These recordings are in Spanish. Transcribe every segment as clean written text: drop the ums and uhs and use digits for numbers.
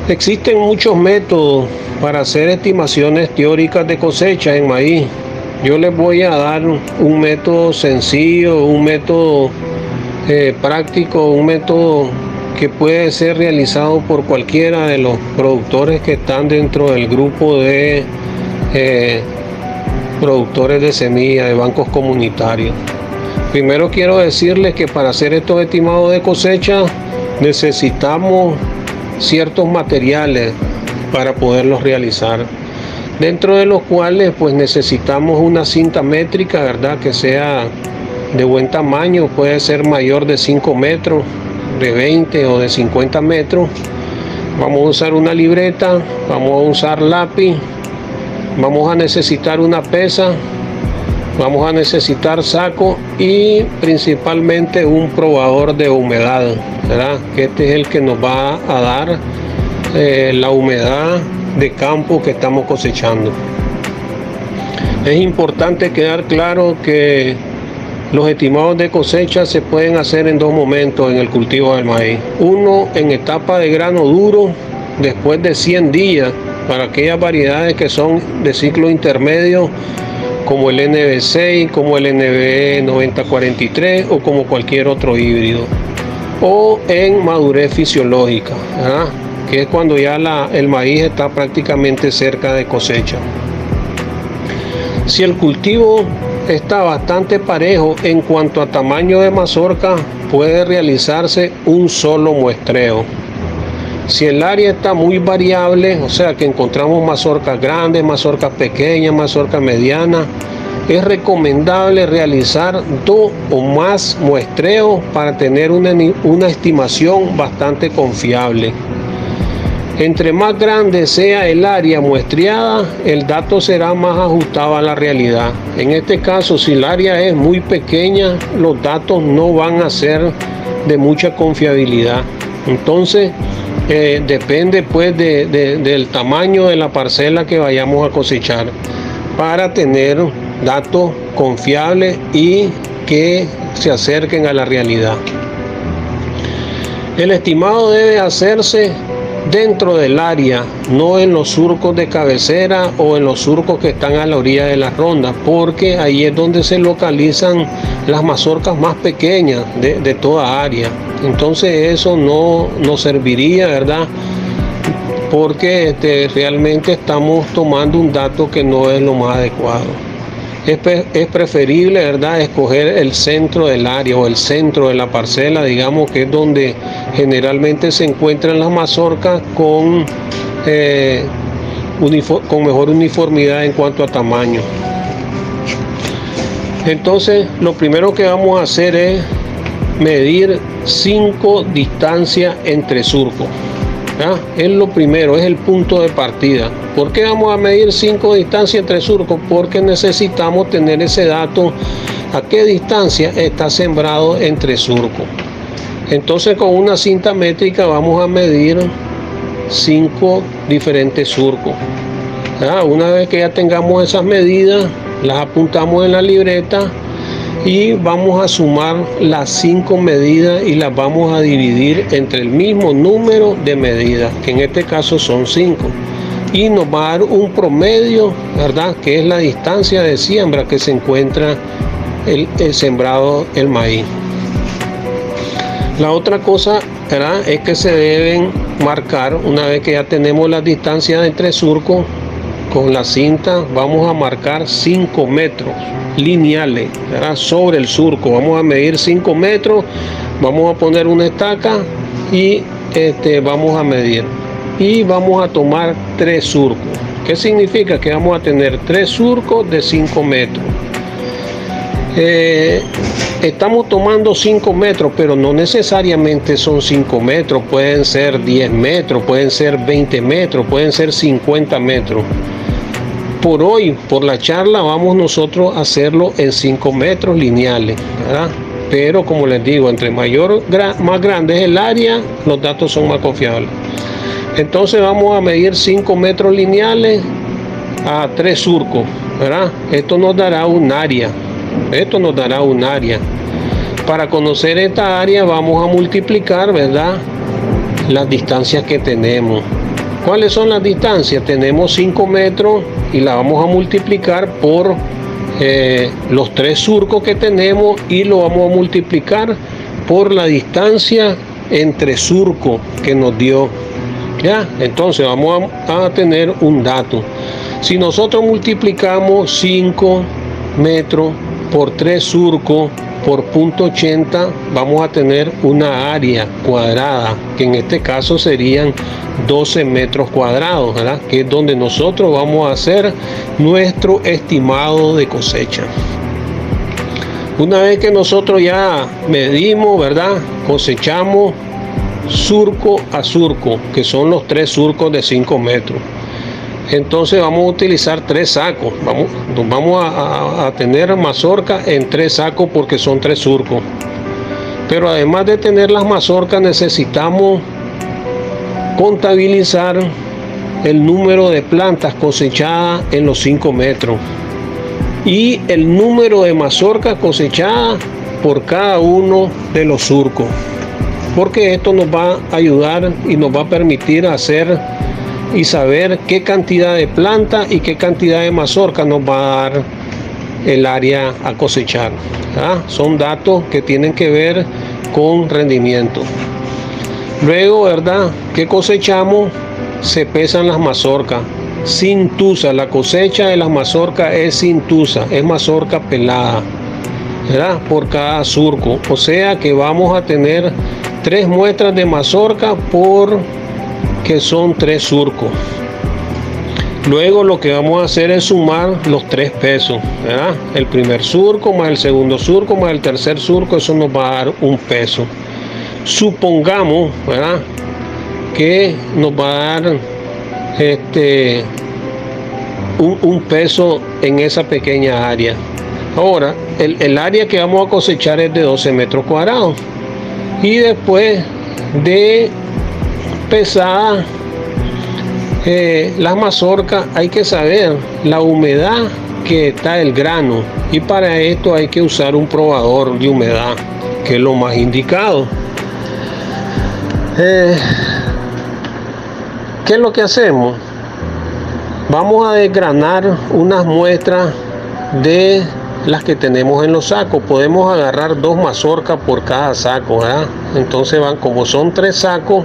Existen muchos métodos para hacer estimaciones teóricas de cosecha en maíz. Yo les voy a dar un método sencillo, un método práctico, un método que puede ser realizado por cualquiera de los productores que están dentro del grupo de productores de semillas de bancos comunitarios. Primero quiero decirles que para hacer estos estimados de cosecha necesitamos ciertos materiales para poderlos realizar, dentro de los cuales pues necesitamos una cinta métrica, ¿verdad?, que sea de buen tamaño, puede ser mayor de 5 metros, de 20 o de 50 metros. Vamos a usar una libreta, vamos a usar lápiz, vamos a necesitar una pesa, vamos a necesitar saco y principalmente un probador de humedad, ¿verdad?, que este es el que nos va a dar la humedad de campo que estamos cosechando. Es importante quedar claro que los estimados de cosecha se pueden hacer en dos momentos en el cultivo del maíz. Uno en etapa de grano duro, después de 100 días, para aquellas variedades que son de ciclo intermedio, como el NB6, como el NB9043 o como cualquier otro híbrido. O en madurez fisiológica, ¿verdad?, que es cuando ya el maíz está prácticamente cerca de cosecha. Si el cultivo está bastante parejo en cuanto a tamaño de mazorca, puede realizarse un solo muestreo. Si el área está muy variable, o sea que encontramos mazorcas grandes, mazorcas pequeñas, mazorcas medianas, es recomendable realizar 2 o más muestreos para tener una estimación bastante confiable. Entre más grande sea el área muestreada, el dato será más ajustado a la realidad. En este caso, si el área es muy pequeña, los datos no van a ser de mucha confiabilidad. Entonces, depende pues del tamaño de la parcela que vayamos a cosechar para tener datos confiables y que se acerquen a la realidad. El estimado debe hacerse dentro del área, no en los surcos de cabecera o en los surcos que están a la orilla de las rondas, porque ahí es donde se localizan las mazorcas más pequeñas de toda área. Entonces eso no serviría, ¿verdad?, porque realmente estamos tomando un dato que no es lo más adecuado. Es preferible, ¿verdad?, escoger el centro del área o el centro de la parcela, digamos, que es donde generalmente se encuentran las mazorcas con mejor uniformidad en cuanto a tamaño. Entonces, lo primero que vamos a hacer es medir 5 distancias entre surcos. ¿Ya? Es lo primero, es el punto de partida. ¿Por qué vamos a medir 5 distancias entre surcos? Porque necesitamos tener ese dato, a qué distancia está sembrado entre surcos. Entonces, con una cinta métrica vamos a medir 5 diferentes surcos. ¿Ya? Una vez que ya tengamos esas medidas, las apuntamos en la libreta y vamos a sumar las 5 medidas y las vamos a dividir entre el mismo número de medidas, que en este caso son 5, y nos va a dar un promedio, ¿verdad?, que es la distancia de siembra que se encuentra el sembrado el maíz. La otra cosa, ¿verdad?, es que se deben marcar, una vez que ya tenemos las distancias entre surcos, con la cinta vamos a marcar 5 metros lineales, ¿verdad?, sobre el surco. Vamos a medir 5 metros, vamos a poner una estaca y vamos a medir. Y vamos a tomar 3 surcos. ¿Qué significa? Que vamos a tener 3 surcos de 5 metros. Estamos tomando 5 metros, pero no necesariamente son 5 metros. Pueden ser 10 metros, pueden ser 20 metros, pueden ser 50 metros. Por hoy, por la charla, vamos nosotros a hacerlo en 5 metros lineales, ¿verdad? Pero como les digo, entre más grande es el área, los datos son más confiables. Entonces vamos a medir 5 metros lineales a 3 surcos, ¿verdad? Esto nos dará un área. Para conocer esta área vamos a multiplicar, ¿verdad?, las distancias que tenemos. ¿Cuáles son las distancias? Tenemos 5 metros y la vamos a multiplicar por los 3 surcos que tenemos y lo vamos a multiplicar por la distancia entre surcos que nos dio. ¿Ya? Entonces vamos a tener un dato. Si nosotros multiplicamos 5 metros por 3 surcos por 0.80, vamos a tener una área cuadrada, que en este caso serían 12 metros cuadrados, ¿verdad? Que es donde nosotros vamos a hacer nuestro estimado de cosecha. Una vez que nosotros ya medimos, ¿verdad? Cosechamos surco a surco, que son los 3 surcos de 5 metros. Entonces vamos a utilizar 3 sacos. Vamos a tener mazorca en 3 sacos porque son 3 surcos. Pero además de tener las mazorcas, necesitamos contabilizar el número de plantas cosechadas en los 5 metros y el número de mazorcas cosechadas por cada uno de los surcos, porque esto nos va a ayudar y nos va a permitir hacer y saber qué cantidad de planta y qué cantidad de mazorca nos va a dar el área a cosechar. Son datos que tienen que ver con rendimiento. Luego, ¿verdad? ¿Qué cosechamos? Se pesan las mazorcas sin tusa. La cosecha de las mazorcas es sin tusa, es mazorca pelada, ¿verdad? Por cada surco. O sea que vamos a tener 3 muestras de mazorca por que son 3 surcos. Luego lo que vamos a hacer es sumar los 3 pesos, ¿verdad? El primer surco más el segundo surco más el tercer surco, eso nos va a dar 1 peso. Supongamos, ¿verdad?, que nos va a dar un peso en esa pequeña área. Ahora, el área que vamos a cosechar es de 12 metros cuadrados. Y después de pesada las mazorcas, hay que saber la humedad que está el grano, y para esto hay que usar un probador de humedad, que es lo más indicado. ¿Qué es lo que hacemos? Vamos a desgranar unas muestras de las que tenemos en los sacos. Podemos agarrar 2 mazorcas por cada saco, ¿verdad? Entonces como son 3 sacos,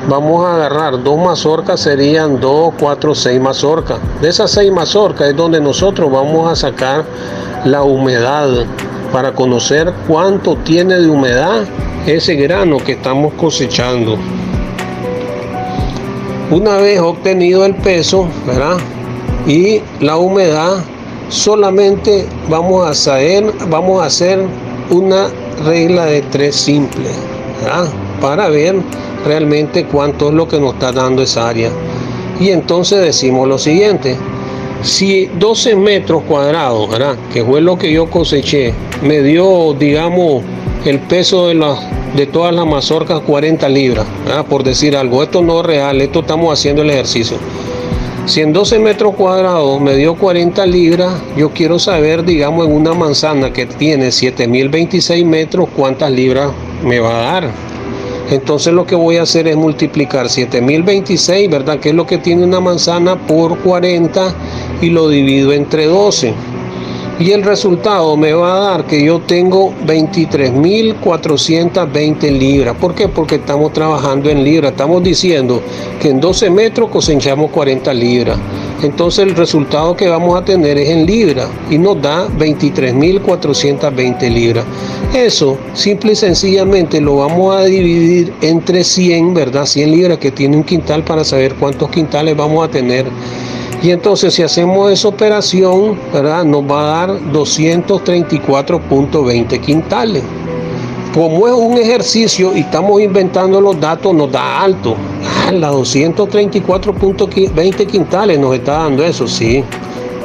vamos a agarrar 2 mazorcas, serían 2, 4, 6 mazorcas. De esas 6 mazorcas es donde nosotros vamos a sacar la humedad para conocer cuánto tiene de humedad ese grano que estamos cosechando. Una vez obtenido el peso, ¿verdad?, y la humedad, solamente vamos a hacer una regla de 3 simple, ¿verdad?, para ver realmente cuánto es lo que nos está dando esa área. Y entonces decimos lo siguiente: si 12 metros cuadrados, ¿verdad?, que fue lo que yo coseché, me dio, digamos, el peso de todas las mazorcas 40 libras, ¿verdad?, por decir algo. Esto no es real, esto estamos haciendo el ejercicio. Si en 12 metros cuadrados me dio 40 libras, yo quiero saber, digamos, en una manzana que tiene 7026 metros, cuántas libras me va a dar. Entonces lo que voy a hacer es multiplicar 7026, ¿verdad?, que es lo que tiene una manzana, por 40, y lo divido entre 12. Y el resultado me va a dar que yo tengo 23.420 libras. ¿Por qué? Porque estamos trabajando en libras. Estamos diciendo que en 12 metros cosechamos 40 libras. Entonces el resultado que vamos a tener es en libras y nos da 23.420 libras. Eso simple y sencillamente lo vamos a dividir entre 100, ¿verdad? 100 libras que tiene un quintal, para saber cuántos quintales vamos a tener. Y entonces, si hacemos esa operación, ¿verdad?, nos va a dar 234.20 quintales. Como es un ejercicio y estamos inventando los datos, nos da alto. Las 234.20 quintales nos está dando eso, sí.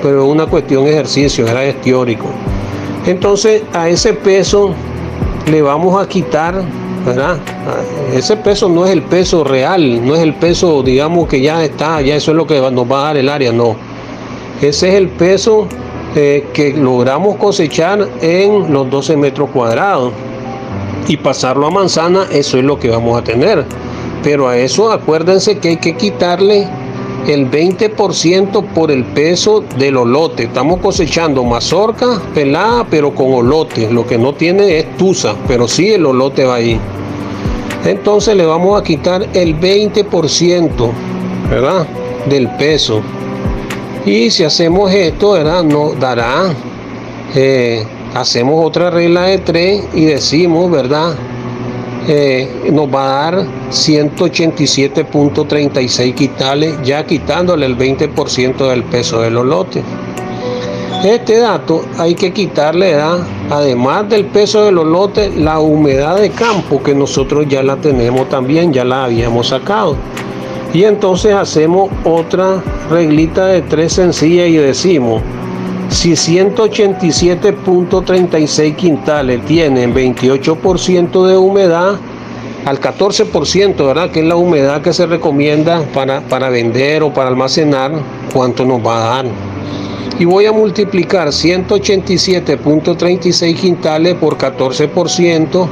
Pero es una cuestión de ejercicio, es teórico. Entonces, a ese peso le vamos a quitar, ¿verdad? Ese peso no es el peso real, no es el peso, digamos, que ya está, ya eso es lo que nos va a dar el área, no. Ese es el peso que logramos cosechar en los 12 metros cuadrados, y pasarlo a manzana, eso es lo que vamos a tener. Pero a eso acuérdense que hay que quitarle el 20% por el peso del olote. Estamos cosechando mazorca pelada, pero con olote. Lo que no tiene es tusa, pero sí el olote va ahí. Entonces le vamos a quitar el 20%, ¿verdad?, del peso. Y si hacemos esto, ¿verdad?, nos dará, hacemos otra regla de 3 y decimos, ¿verdad?, nos va a dar 187.36 quintales, ya quitándole el 20% del peso del olote. Este dato hay que quitarle, ¿verdad?, además del peso del olote, la humedad de campo, que nosotros ya la tenemos también, ya la habíamos sacado. Y entonces hacemos otra reglita de 3 sencilla y decimos, si 187.36 quintales tienen 28% de humedad, al 14%, ¿verdad?, que es la humedad que se recomienda para vender o para almacenar, ¿cuánto nos va a dar? Y voy a multiplicar 187.36 quintales por 14%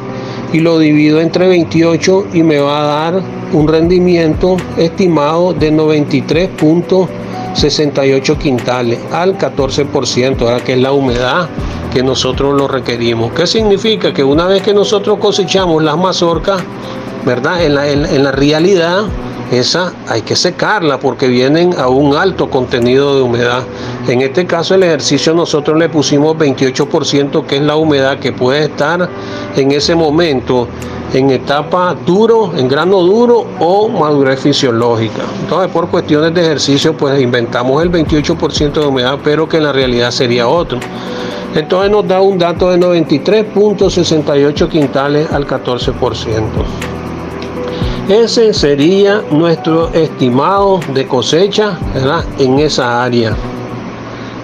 y lo divido entre 28 y me va a dar un rendimiento estimado de 93.68 quintales al 14%, ¿verdad?, que es la humedad que nosotros lo requerimos. ¿Qué significa? Que una vez que nosotros cosechamos las mazorcas, ¿verdad?, en la realidad, esa hay que secarla porque vienen a un alto contenido de humedad. En este caso el ejercicio nosotros le pusimos 28%, que es la humedad que puede estar en ese momento en etapa duro, en grano duro o madurez fisiológica. Entonces por cuestiones de ejercicio pues inventamos el 28% de humedad, pero que en la realidad sería otro. Entonces nos da un dato de 93.68 quintales al 14%. Ese sería nuestro estimado de cosecha, ¿verdad?, en esa área.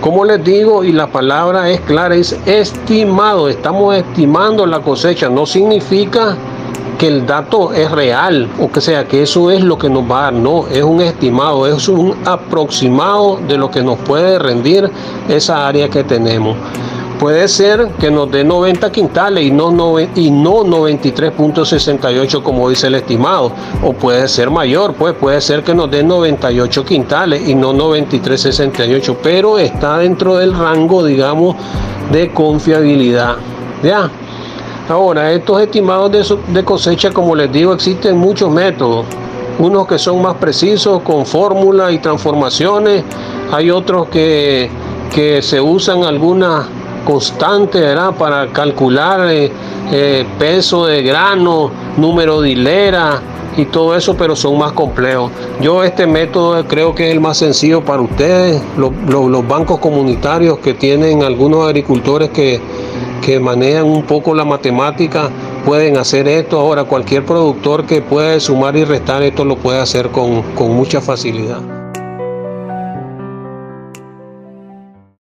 Como les digo, y la palabra es clara, es estimado. Estamos estimando la cosecha. No significa que el dato es real o que sea que eso es lo que nos va a dar. No, es un estimado, es un aproximado de lo que nos puede rendir esa área que tenemos. Puede ser que nos dé 90 quintales y no 93.68 como dice el estimado, o puede ser mayor, pues puede ser que nos dé 98 quintales y no 93.68, pero está dentro del rango, digamos, de confiabilidad. ¿Ya? Ahora, estos estimados de cosecha, como les digo, existen muchos métodos. Unos que son más precisos con fórmulas y transformaciones, hay otros que se usan algunas constante, ¿verdad?, para calcular peso de grano, número de hilera y todo eso, pero son más complejos. Yo este método creo que es el más sencillo para ustedes. Los bancos comunitarios que tienen algunos agricultores que manejan un poco la matemática pueden hacer esto. Ahora cualquier productor que pueda sumar y restar esto lo puede hacer con mucha facilidad.